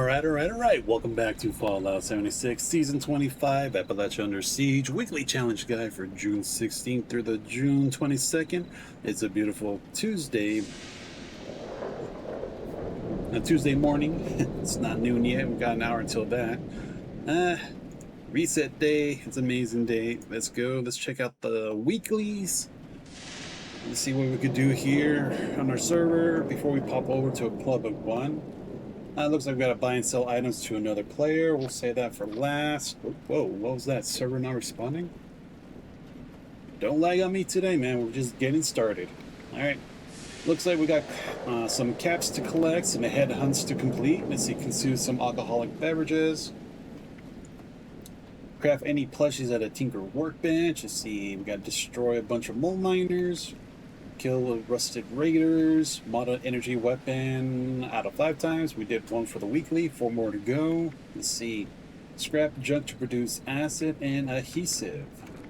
Alright. Welcome back to Fallout 76, Season 25, Appalachia Under Siege, weekly challenge guide for June 16th through the June 22nd. It's a beautiful Tuesday morning. It's not noon yet. We've got an hour until that. Reset day. It's an amazing day. Let's go. Let's check out the weeklies. Let's see what we could do here on our server before we pop over to a club of one. Looks like we gotta buy and sell items to another player. We'll say that for last. Whoa, what was that? Server not responding? Don't lag on me today, man. We're just getting started. Alright. Looks like we got some caps to collect, some head hunts to complete. Let's see, consume some alcoholic beverages. Craft any plushies at a tinker workbench. Let's see, we gotta destroy a bunch of mole miners. Kill rusted raiders, mod an energy weapon out of 5 times. We did 1 for the weekly, 4 more to go. Let's see, scrap junk to produce acid and adhesive.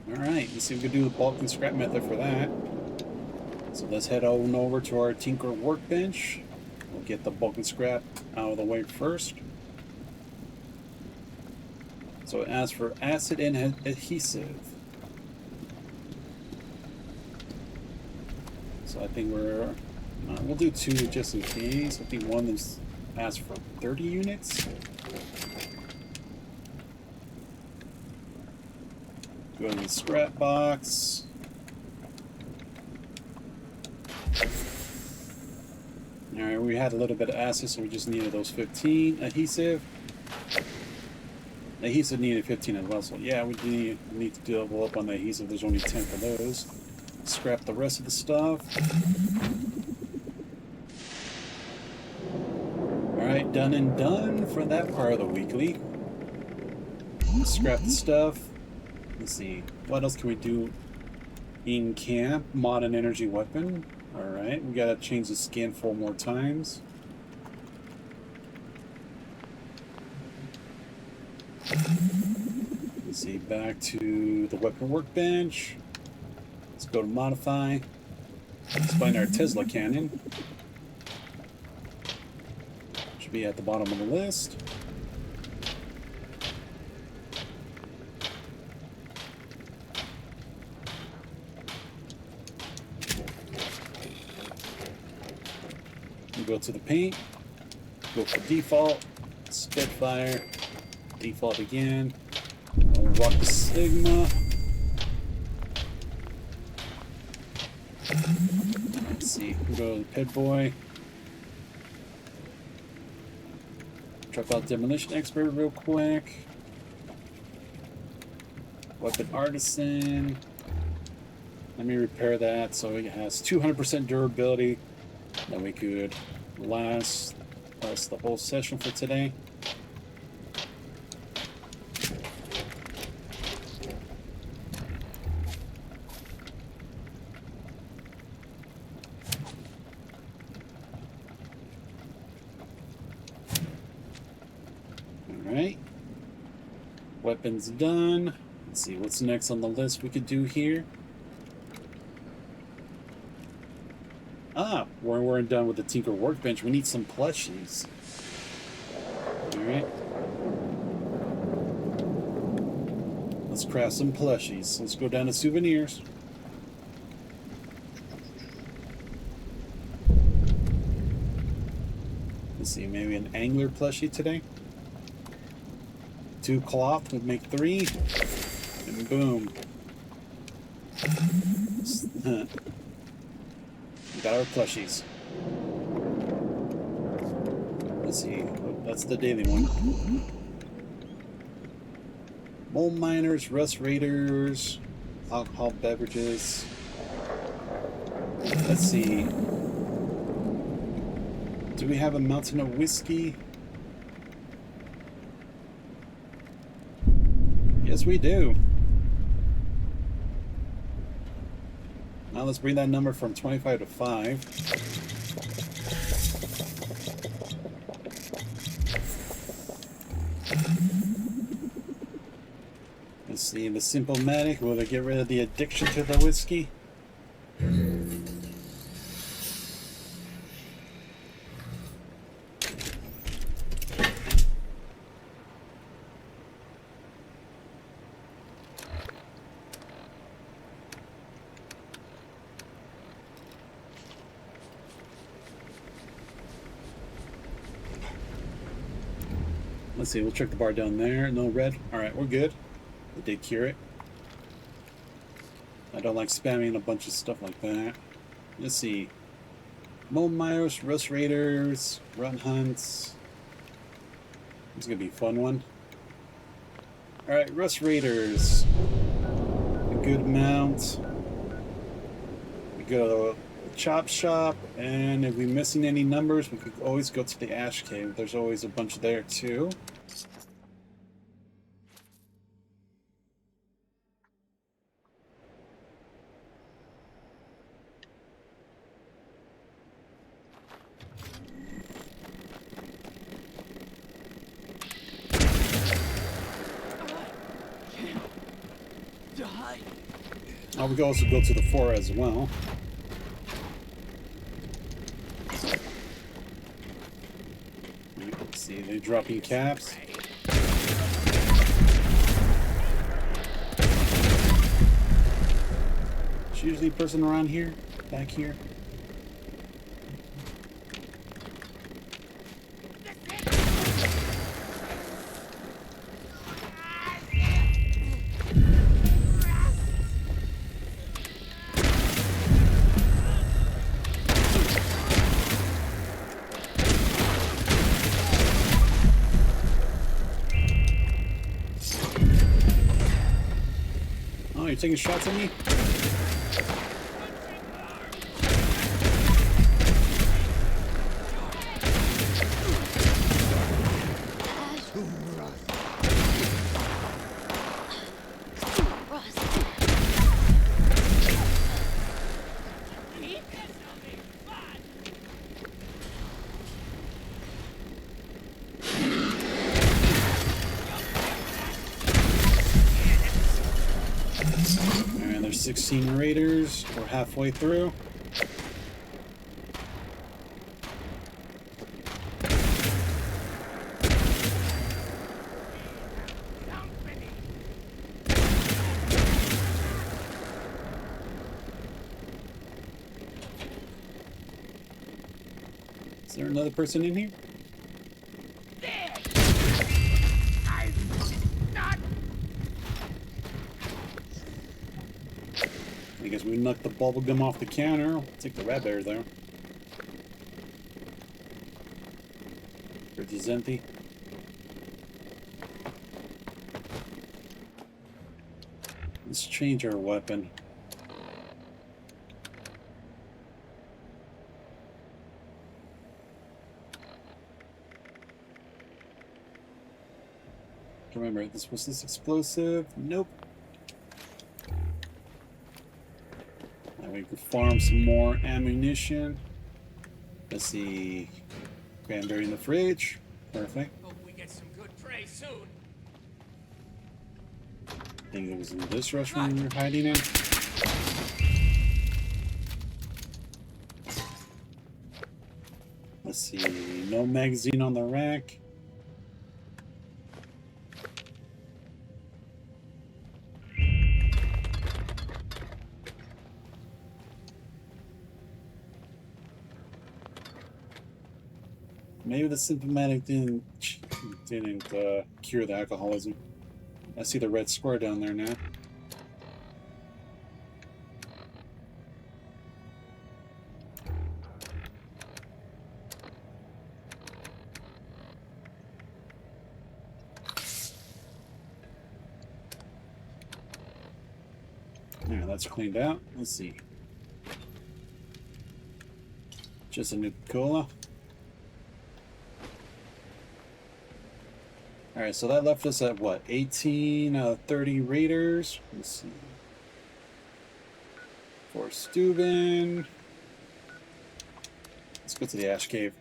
Alright, let's see if we can do the bulk and scrap method for that. So let's head on over to our tinker workbench. We'll get the bulk and scrap out of the way first. So it asks for acid and adhesive. So I think we'll do 2 just in case. I think one is asked for 30 units. Go to the scrap box. Alright, we had a little bit of acid, so we just needed those 15. Adhesive needed 15 as well, so yeah, we need to double up on the adhesive. There's only 10 for those. Scrap the rest of the stuff. Alright, done and done for that part of the weekly. Scrap the stuff. Let's see, what else can we do in camp? Mod an energy weapon. Alright, we gotta change the skin 4 more times. Let's see, back to the weapon workbench. Let's go to modify. Let's find our Tesla cannon. Should be at the bottom of the list. We go to the paint. Go for default. Spitfire. Default again. We'll rock the Sigma. Let's see, we'll go to the Pit Boy. Drop out Demolition Expert real quick. Weapon Artisan. Let me repair that so it has 200% durability. Then we could last the whole session for today. Alright, weapons done. Let's see what's next on the list we could do here. We weren't done with the Tinker Workbench. We need some plushies. Alright. Let's craft some plushies. Let's go down to souvenirs. Let's see, maybe an angler plushie today. 2 cloth would make 3, and boom. We got our plushies. Let's see, oh, that's the daily one. Mole miners, rust raiders, alcohol beverages. Let's see. Do we have a mountain of whiskey? Yes, we do. Now let's bring that number from 25 to 5. Let's see, the Simple-Matic. Will they get rid of the addiction to the whiskey? Let's see, we'll check the bar down there. No red. Alright, we're good. We did cure it. I don't like spamming a bunch of stuff like that. Let's see. Mole Myers, Rust Raiders, Run Hunts. It's gonna be a fun one. Alright, Rust Raiders. A good amount. We go to the Chop Shop, and if we're missing any numbers, we could always go to the Ash Cave. There's always a bunch there too. Oh, we can also go to the 4 as well. Let's see, they're dropping caps. There's usually a person around here, back here. You're taking shots at me? And there's 16 raiders. We're halfway through. Is there another person in here? I guess we knocked the bubble gum off the counter. I'll take the rat bear though. Fridge is empty. Let's change our weapon. Remember, this was this explosive. Nope. Now we can farm some more ammunition. Let's see. Cranberry in the fridge. Perfect. Hope we get some good prey soon. I think it was in this restaurant we were hiding in. Let's see. No magazine on the rack. Maybe the symptomatic didn't cure the alcoholism. I see the red square down there now. Yeah, that's cleaned out. Let's see. Just a new cola. Alright, so that left us at what? 18 out of 30 raiders. Let's see. 4 Steuben. Let's go to the Ash Cave.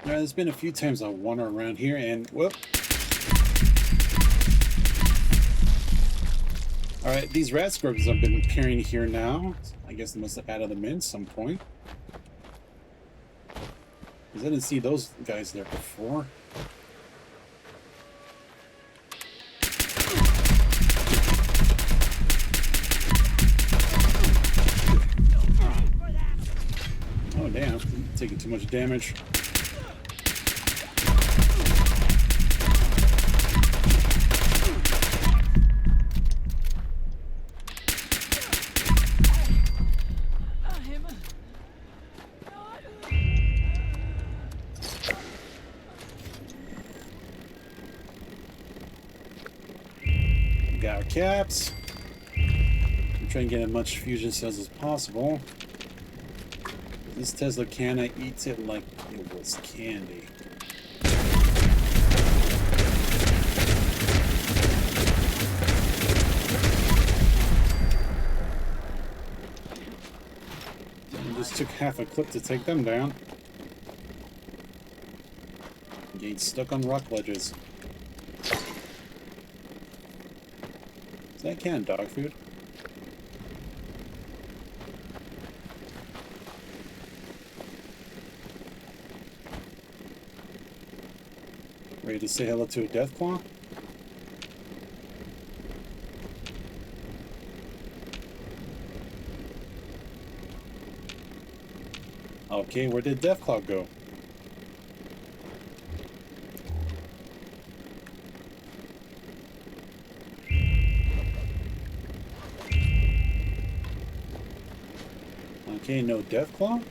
Alright, there's been a few times I wander around here and whoop. Alright, these rat scorpions have been appearing here now. I guess they must have added them in at some point. Because I didn't see those guys there before. Taking too much damage. Got our caps. I'm trying to get as much fusion cells as possible. This Tesla can, I eats it like it was candy. It just took half a clip to take them down. Getting stuck on rock ledges. Is that canned dog food? Ready to say hello to a Deathclaw? Okay, where did Deathclaw go? Okay, no Deathclaw?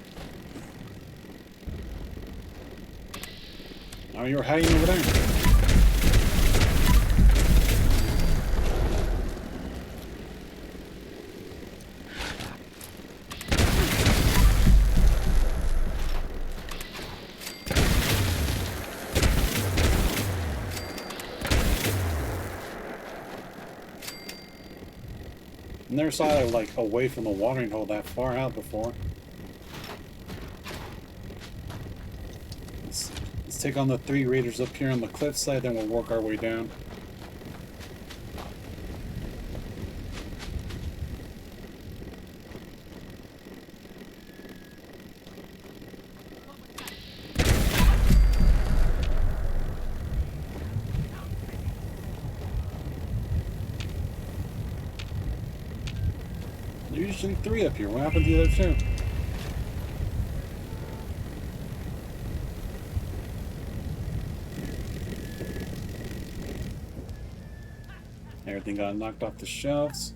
Oh, you're hiding over there. Never saw it like away from the watering hole that far out before. Let's take on the 3 raiders up here on the cliffside, then we'll work our way down. There's usually 3 up here. What happened to the other 2? Everything got knocked off the shelves.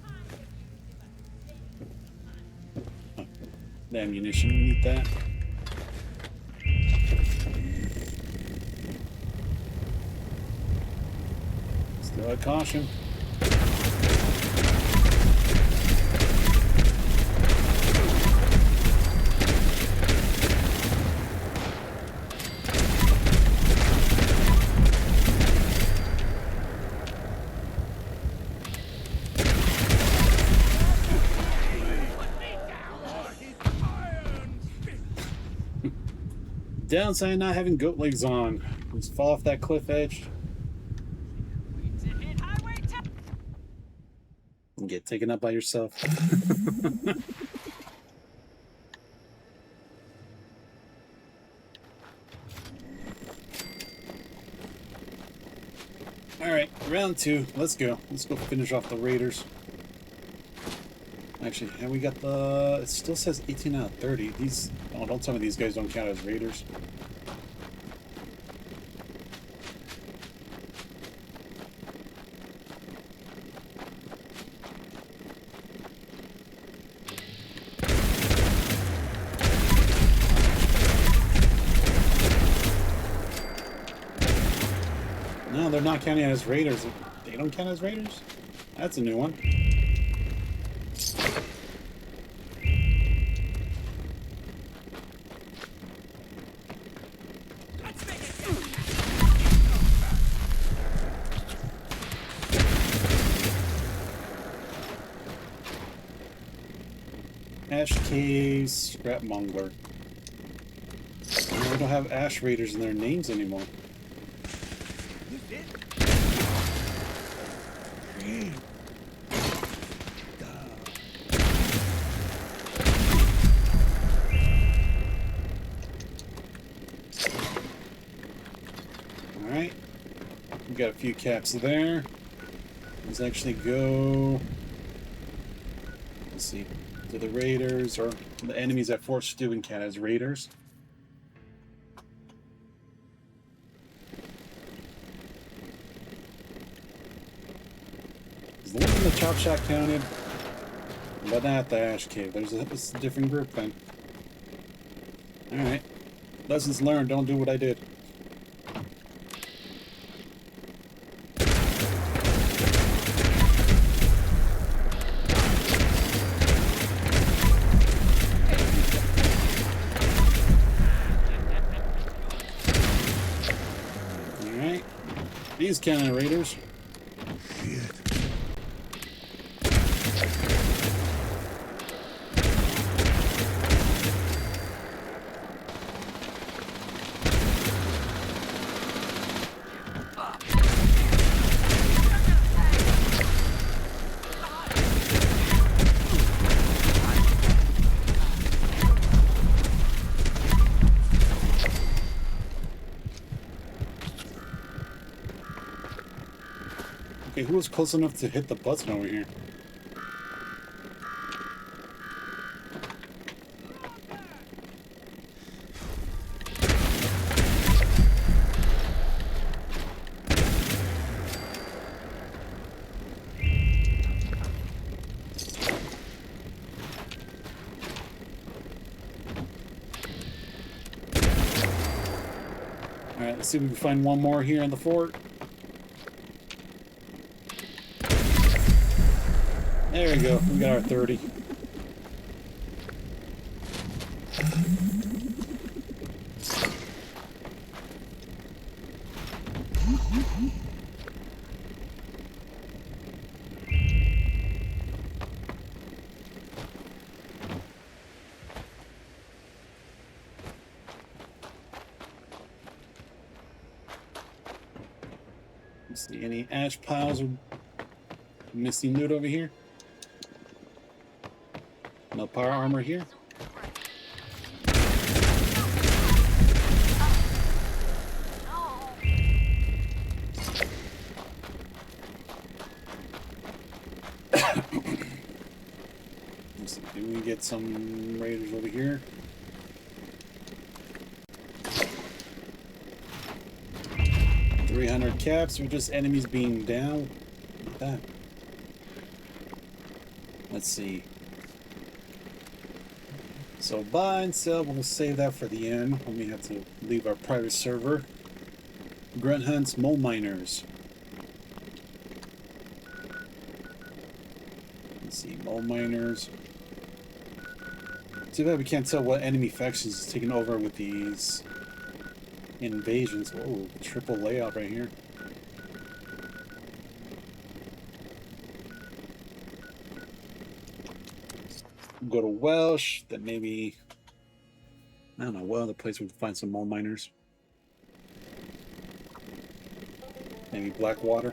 Oh, the ammunition, we need that. Still at caution. Downside not having goat legs on. Just fall off that cliff edge. And get taken up by yourself. Alright, round 2. Let's go. Let's go finish off the raiders. Actually, and we got the... It still says 18 out of 30. These... Oh, don't tell me these guys don't count as raiders. No, they're not counting as raiders. They don't count as raiders? That's a new one. Ash Caves, Scrap Mongler. We don't have Ash Raiders in their names anymore. Alright. We got a few caps there. Let's actually go... Let's see. To the raiders, or the enemies at Fort Steuben count as raiders. Is the one in the Chop Shack counted? But not the Ash Cave. There's a different group then. Alright. Lessons learned. Don't do what I did. Alright. These kind of raiders. Okay, who was close enough to hit the button over here? Alright, let's see if we can find one more here in the fort. There we go. We got our 30. Let's see any ash piles or missing loot over here. No power armor here. Let's see, do we get some raiders over here? $300 caps or just enemies being down? Look at that. Let's see. So buy and sell, we'll save that for the end when we have to leave our private server. Grunt hunts mole miners. Let's see, mole miners. Too bad we can't tell what enemy factions is taking over with these invasions. Oh, triple layout right here. Go to Welsh, then maybe, I don't know, what other place we can find some mole miners? Maybe Blackwater.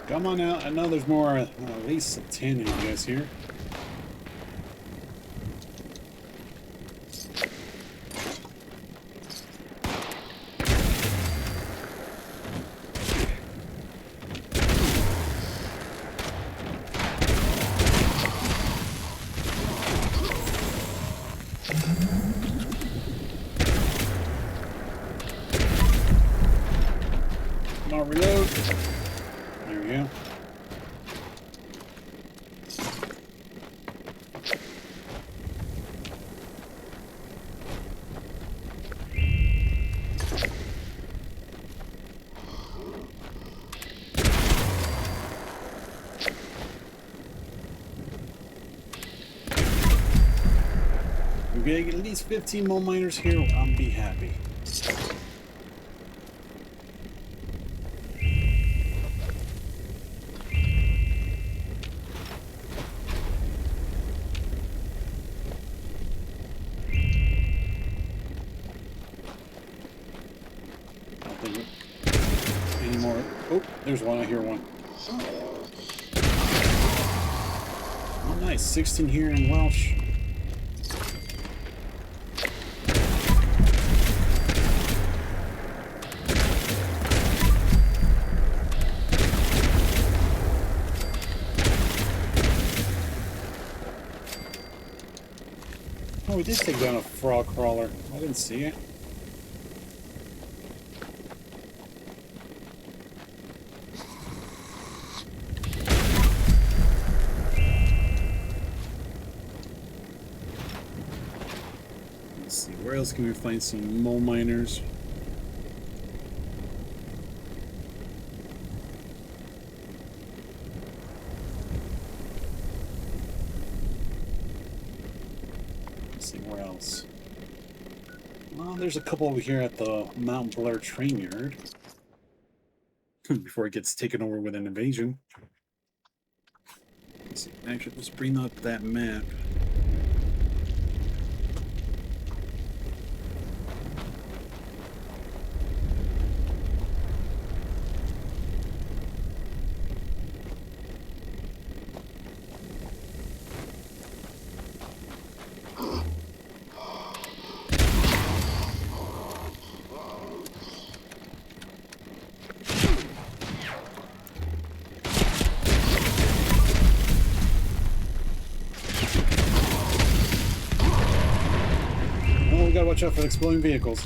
Come on out. I know there's more, at least 10 of you guys here. Come on, reload. There we go. We're gonna get at least 15 more miners here. I'll be happy. There's one. I hear one. Oh, nice. 16 here in Welsh. Oh, we did take down a frog crawler. I didn't see it. Let's see, where else can we find some mole miners? Where else? Well, there's a couple over here at the Mount Blair train yard. Before it gets taken over with an invasion. Let's see. Actually, let's bring up that map. We gotta watch out for exploding vehicles.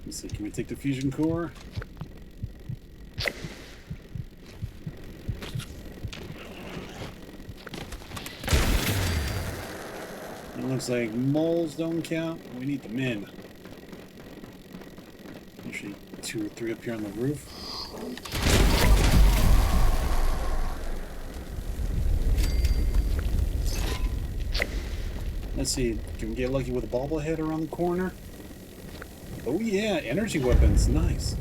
Let's see, can we take the fusion core? It looks like moles don't count. We need the men. Usually 2 or 3 up here on the roof. Let's see, can we get lucky with a bobblehead around the corner? Oh yeah, energy weapons, nice.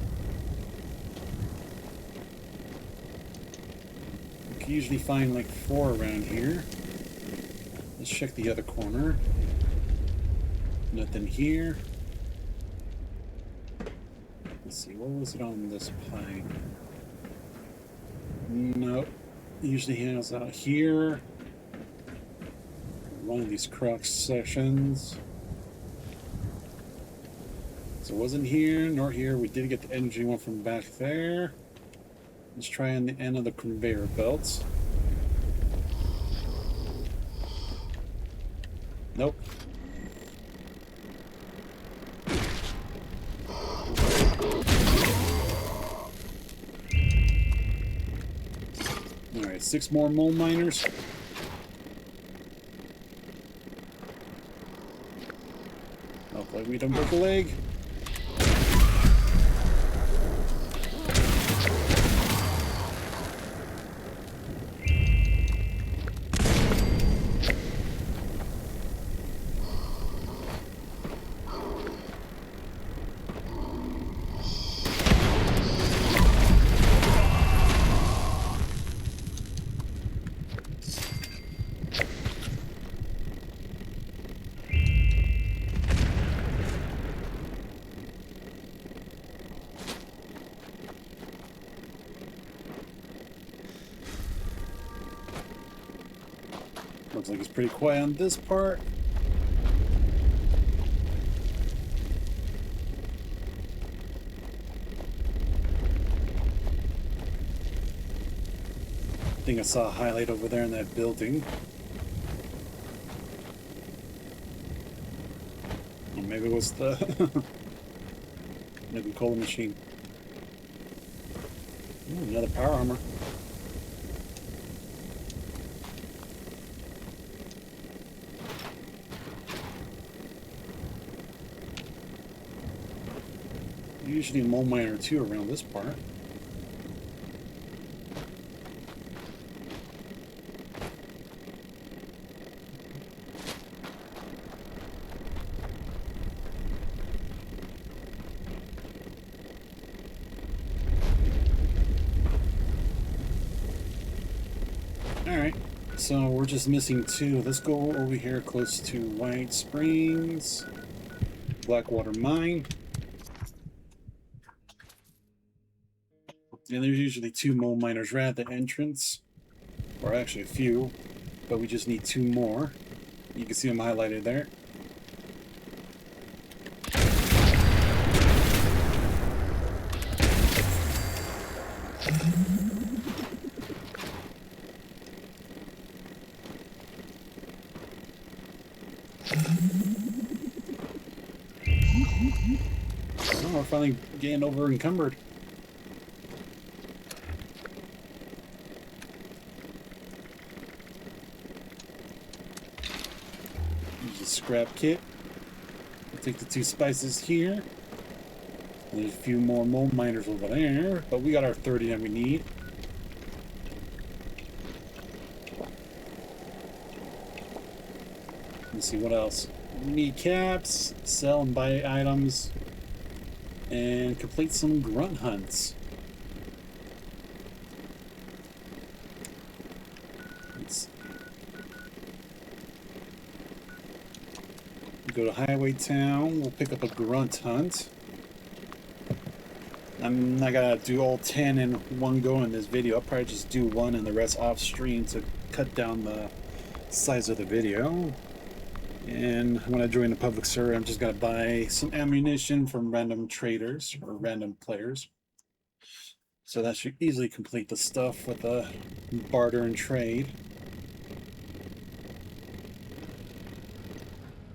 We can usually find like 4 around here. Let's check the other corner. Nothing here. Let's see, what was it on this pipe? Nope. Usually hangs out here. One of these cross sections. So it wasn't here, nor here. We did get the energy one from back there. Let's try on the end of the conveyor belts. Nope. Alright, 6 more mole miners. Hopefully we don't break a leg. Looks like it's pretty quiet on this part. I think I saw a highlight over there in that building. Or maybe it was the maybe coal machine. Ooh, another power armor. Usually a mole miner or 2 around this part. Alright. So we're just missing 2. Let's go over here close to White Springs, Blackwater Mine. And there's usually 2 mole miners right at the entrance, or actually a few, but we just need 2 more. You can see them highlighted there. Oh, we're finally getting over encumbered. Use a scrap kit. We'll take the 2 spices here. There's a few more mole miners over there, but we got our 30 that we need. Let's see what else. We need caps, sell and buy items, and complete some grunt hunts. Let's go to Highway Town. We'll pick up a grunt hunt. I'm not gonna do all 10 in one go in this video. I'll probably just do 1 and the rest off stream to cut down the size of the video. And when I join the public server, I'm just gonna buy some ammunition from random traders or random players. So that should easily complete the stuff with a barter and trade.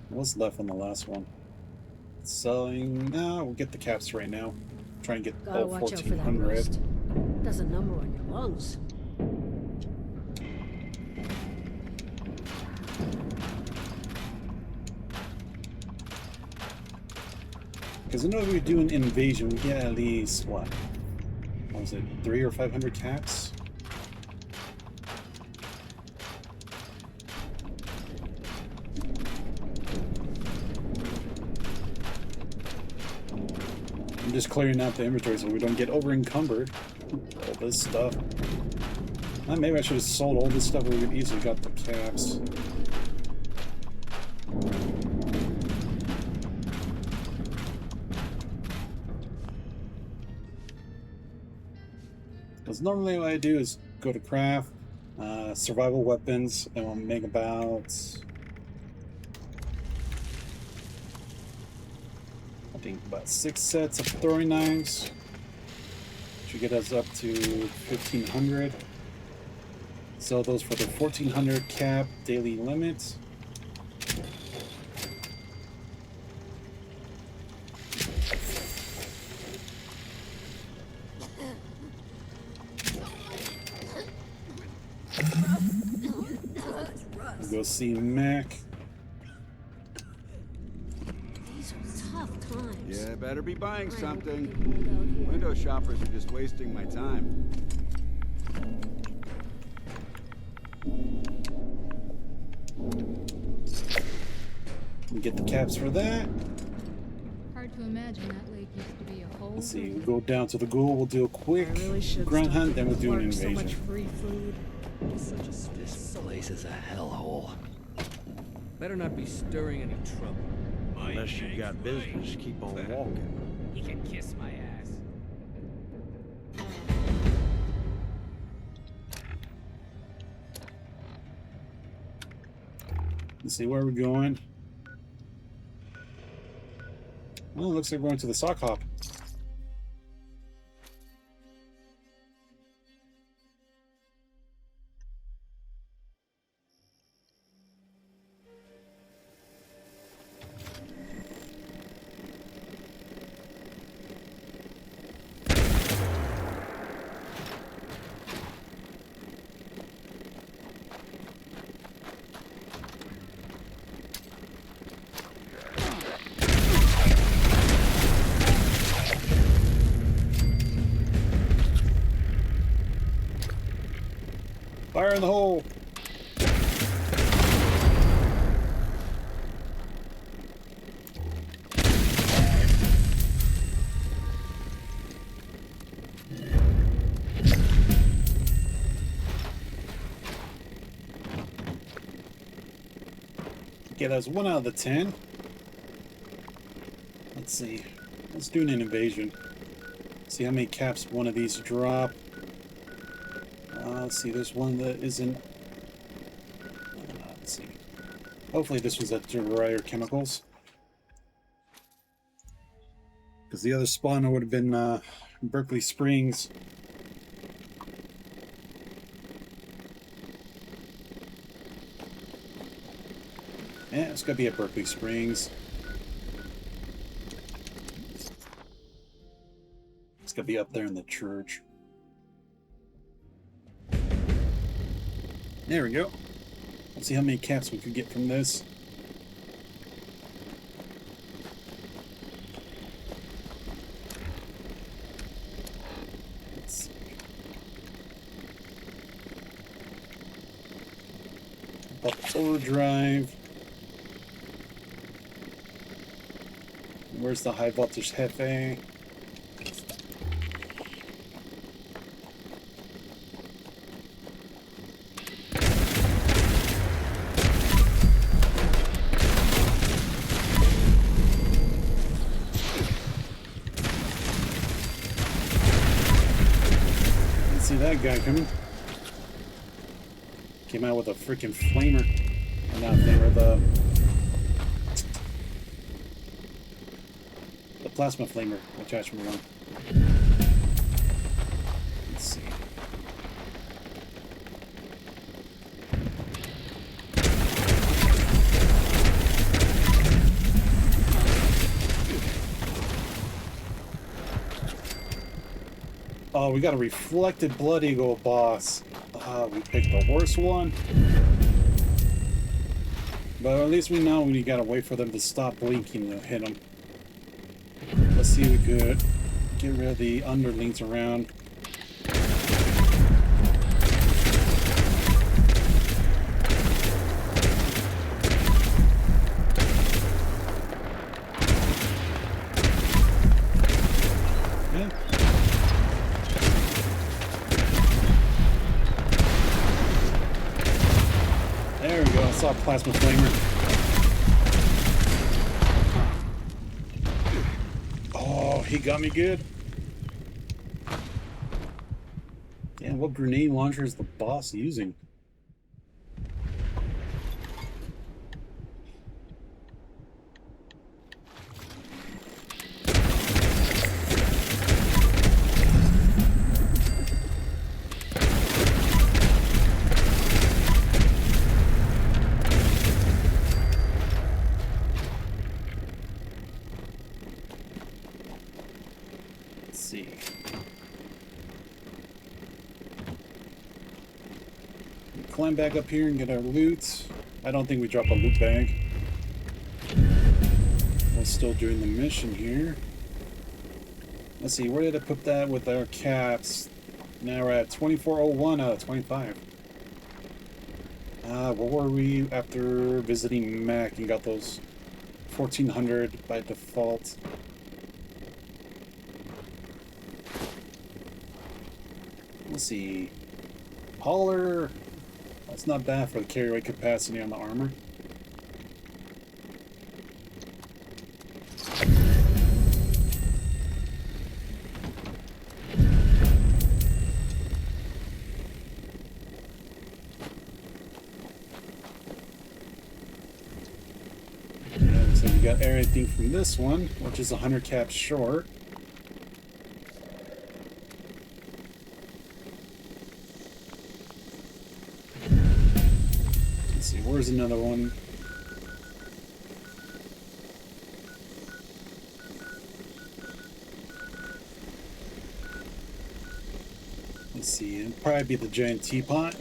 What's left on the last one? Selling. No, we'll get the caps right now. Try and get all 1,400. There's a number on your lungs. Because I know if we do an invasion, we get at least what was it, 300 or 500 caps? I'm just clearing out the inventory so we don't get over encumbered. All this stuff. Maybe I should have sold all this stuff. We could easily got the caps. Because normally what I do is go to craft, survival weapons, and we'll make about, I think about 6 sets of throwing knives, which will get us up to 1,500. Sell those for the 1,400 cap daily limit. We'll go see Mac. These are tough times. Yeah, better be buying something. Window shoppers are just wasting my time. We get the caps for that. Hard to imagine that lake used to be a hole. Let's see, we'll go down to the ghoul, we'll do a quick Really grunt hunt, then we'll do an invasion. So much free food. This place is a hellhole. Better not be stirring any trouble. Unless you've got business, keep on walking. He can kiss my ass. Let's see where we're going. Oh, looks like we're going to the sock hop. Fire in the hole! Okay, that's 1 out of the 10. Let's see. Let's do an invasion. See how many caps one of these drop. Let's see, there's one that isn't. Let's see. Hopefully this was at drier chemicals. Because the other spawner would have been Berkeley Springs. Yeah, it's gotta be at Berkeley Springs. It's gotta be up there in the church. There we go. Let's see how many caps we could get from this. Let's see. Up overdrive. Where's the high voltage Hefe? Didn't see that guy coming. Came out with a freaking flamer. Or not flamer, the plasma flamer, attachment one. Let's see. Oh, we got a reflected Blood Eagle boss. We picked the worst one. But at least we know we gotta wait for them to stop blinking to hit them. Let's see if we could get rid of the underlings around. Yeah. There we go, I saw a plasma flamer. He got me good. Damn, what grenade launcher is the boss using? Climb back up here and get our loot. I don't think we drop a loot bag. We're still doing the mission here. Let's see, where did I put that with our caps? Now we're at 2401 out of 25. Where were we after visiting Mac and got those 1400 by default? Let's see. Hauler. That's not bad for the carry weight capacity on the armor. And so we got everything from this one, which is 100 caps short. Where's another one? Let's see, it'll probably be the giant teapot.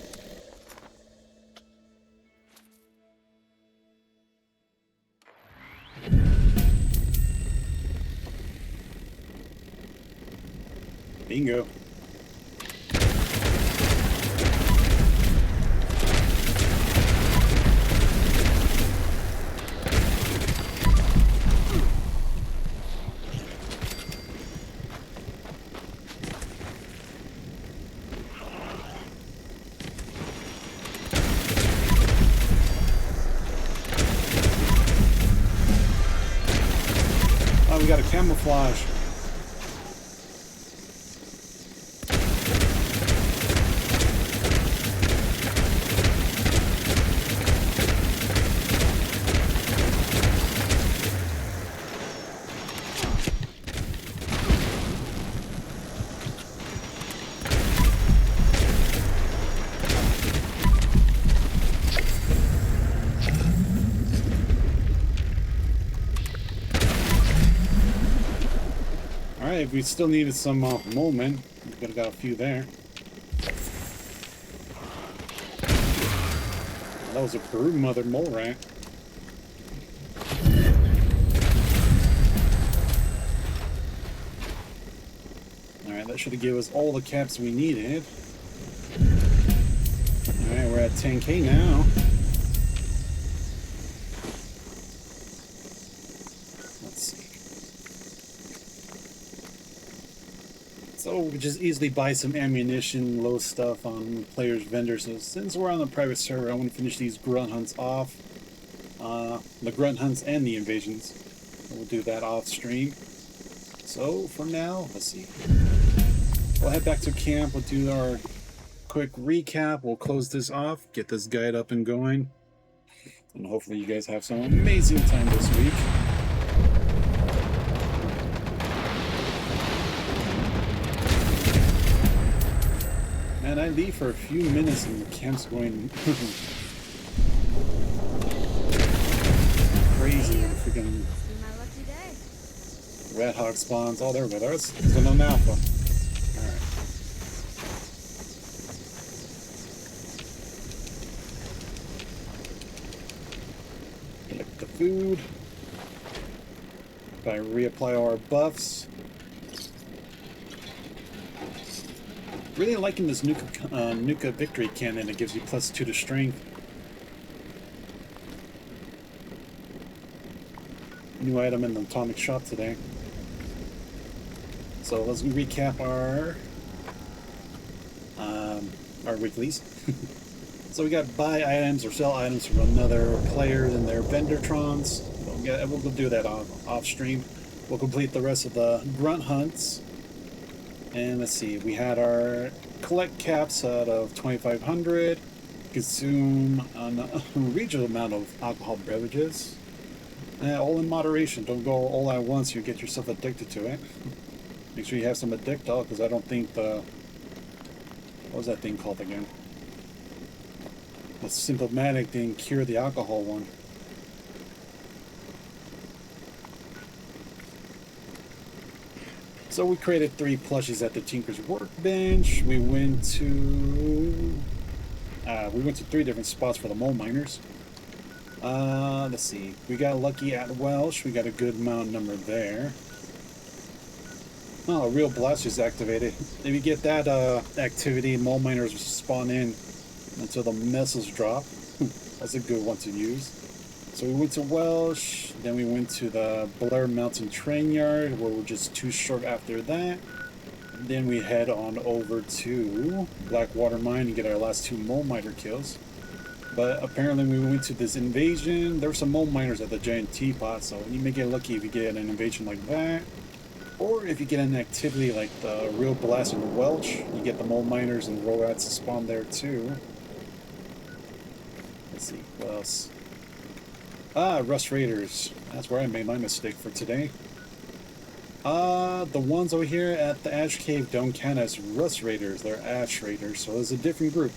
Bingo. we got a camouflage. We still needed some moment. We could have got a few there. That was a brood mother mole rat. Alright, that should have given us all the caps we needed. Alright, we're at 10k now. So we just easily buy some ammunition, low stuff on players' vendors. So since we're on the private server, I want to finish these grunt hunts off. The grunt hunts and the invasions. We'll do that off stream. So for now, let's see. We'll head back to camp. We'll do our quick recap. We'll close this off, get this guide up and going. And hopefully you guys have some amazing time this week. And I leave for a few minutes and the camp's going crazy. Freaking red hog spawns. Oh, there we go. There's an alpha. Alright. Collect the food. Gotta reapply our buffs. Really liking this Nuka Victory Cannon. It gives you +2 to strength. New item in the atomic shop today. So let's recap our weeklies. So we got buy items or sell items from another player in their Vendortrons. We'll do that off stream. We'll complete the rest of the grunt hunts. And let's see, we had our collect caps out of 2,500, consume a regional amount of alcohol beverages, all in moderation. Don't go all at once, you get yourself addicted to it. Make sure you have some addictol, because I don't think what was that thing called again? The symptomatic didn't cure the alcohol one. So we created 3 plushies at the Tinker's workbench. We went to 3 different spots for the mole miners. Let's see. We got lucky at Welsh. We got a good amount number there. Oh, a real blast is activated. If you get that activity, mole miners spawn in until the missiles drop. That's a good one to use. So we went to Welsh, then we went to the Blair Mountain Train Yard, where we're just too short after that. Then we head on over to Blackwater Mine and get our last 2 mole miner kills. But apparently when we went to this invasion, there were some mole miners at the giant teapot, so you may get lucky if you get an invasion like that. Or if you get an activity like the Real Blast in Welch, you get the mole miners and rats to spawn there too. Let's see, what else? Rust Raiders. That's where I made my mistake for today. The ones over here at the Ash Cave don't count as Rust Raiders, they're Ash Raiders, so it's a different group.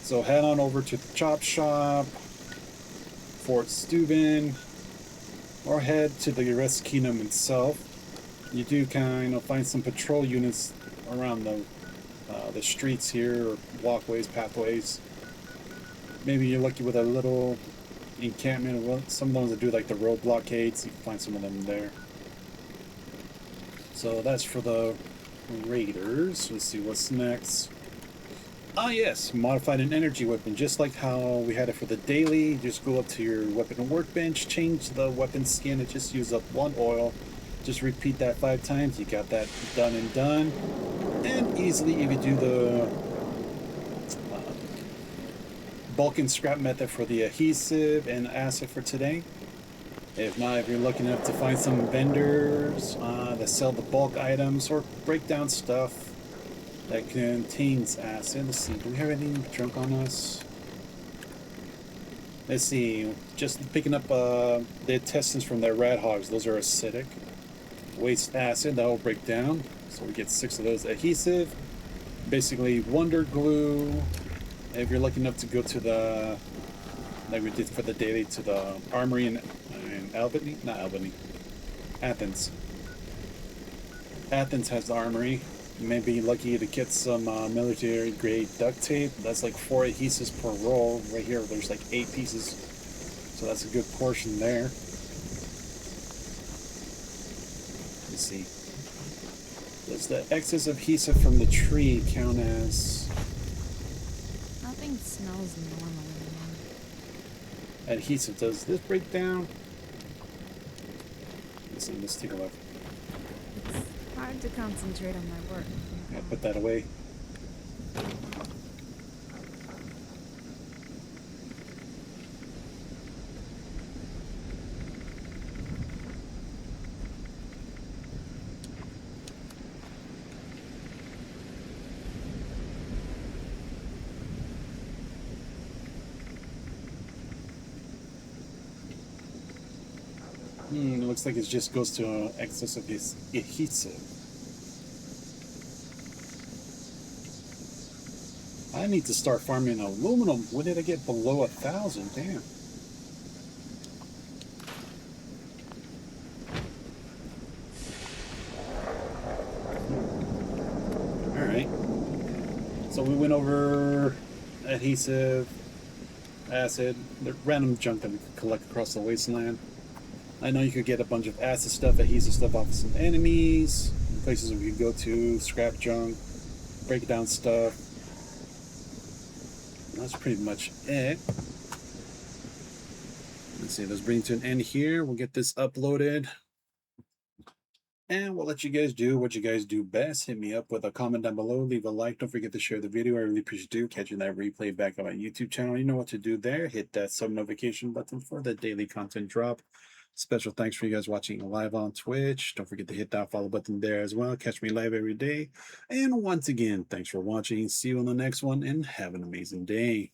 So head on over to the Chop Shop, Fort Steuben, or head to the Rest Kingdom itself. You do kind of find some patrol units around the streets here, or walkways, pathways. Maybe you're lucky with a little encampment. Some of the ones that do like the road blockades, you can find some of them there. So that's for the Raiders. Let's see what's next. Ah yes, modified an energy weapon, just like how we had it for the daily. Just go up to your weapon workbench, change the weapon skin, and just use up 1 oil. Just repeat that 5 times. You got that done and done. And easily, if you do the bulk and scrap method for the adhesive and acid for today, If not, if you're lucky enough to find some vendors that sell the bulk items or break down stuff that contains acid. Let's see, do we have anything drunk on us? Let's see, just picking up the intestines from their rat hogs. Those are acidic. Waste acid, that will break down. So we get 6 of those. Adhesive, basically wonder glue. If you're lucky enough to go to the, like we did for the daily, to the armory in Albany, not Albany, Athens. Athens has the armory. You may be lucky to get some military grade duct tape. That's like 4 adhesives per roll. Right here, there's like 8 pieces. So that's a good portion there. Let's see. Does the excess adhesive from the tree count as... Nothing smells normal anymore. adhesive? Does this break down? Let's take a look. It's hard to concentrate on my work. Yeah, put that away. It looks like it just goes to excess of his adhesive. I need to start farming aluminum. When did I get below 1,000? Damn. Alright. So we went over adhesive, acid, the random junk that we could collect across the wasteland. I know you could get a bunch of acid stuff, adhesive stuff off of some enemies, places we could go to, scrap junk, break down stuff. And that's pretty much it. Let's see, let's bring it to an end here. We'll get this uploaded. And we'll let you guys do what you guys do best. Hit me up with a comment down below. Leave a like. Don't forget to share the video. I really appreciate you catching that replay back on my YouTube channel. You know what to do there. Hit that sub notification button for the daily content drop. Special thanks for you guys watching live on Twitch. Don't forget to hit that follow button there as well. Catch me live every day. And once again, thanks for watching. See you on the next one and have an amazing day.